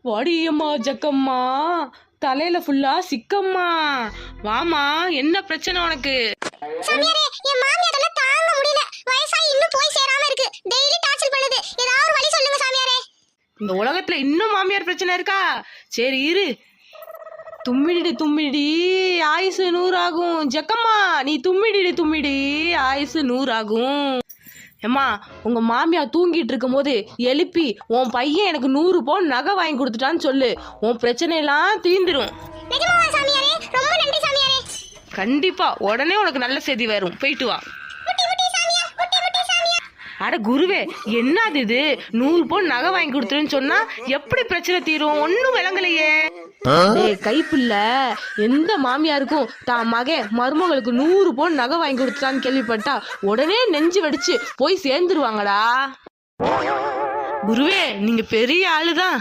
வாடியம்மா ஜக்கம்மா, தலையில ஃபுல்லா சிக்கம்மா. வாமா, என்ன பிரச்சனை உனக்கு? சாமியாரே, என் மாமியாரால தாங்க முடியல. வயசாகி இன்னும் போய் சேராம இருக்கு. டெய்லி டார்ச்சர் பண்ணுது. ஏதாவது ஒரு வழி சொல்லுங்க சாமியாரே. இந்த உலகத்துல இன்னும் மாமியார் பிரச்சனை இருக்கா? சரி இரு. தும்மிடி தும்மிடி ஆயுசு 100 ஆகும். ஜக்கம்மா, நீ தும்மிடி தும்மிடி ஆயுசு 100 ஆகும். ஏம்மா, உங்க மாமியார் தூங்கிட்டு இருக்கும் போது எழுப்பி உன் பையன் எனக்கு 100 பவுன் நகை வாங்கி கொடுத்துட்டான்னு சொல்லு. உன் பிரச்சனையெல்லாம் தீந்துரும். நிஜமாவா சாமியாரே? ரொம்ப நன்றி சாமியாரே. கண்டிப்பா உடனே உனக்கு நல்ல செய்தி வரும். போயிட்டு வா. அட குருவே, என்னது இது? 100 பவுன் நகை வாங்கி கொடுத்துருன்னு சொன்னா எப்படி பிரச்சனை தீரும்? ஒன்னும் விளங்கலையே. கைப்புள்ள, எந்த மாமியாருக்கும் தான் மகன் மருமகளுக்கு 100 பவுன் நகை வாங்கி கொடுத்துட்டான்னு கேள்விப்பட்டா உடனே நெஞ்சு வெடிச்சு போய் சேர்ந்துருவாங்கடா. குருவே, நீங்க பெரிய ஆளுதான்.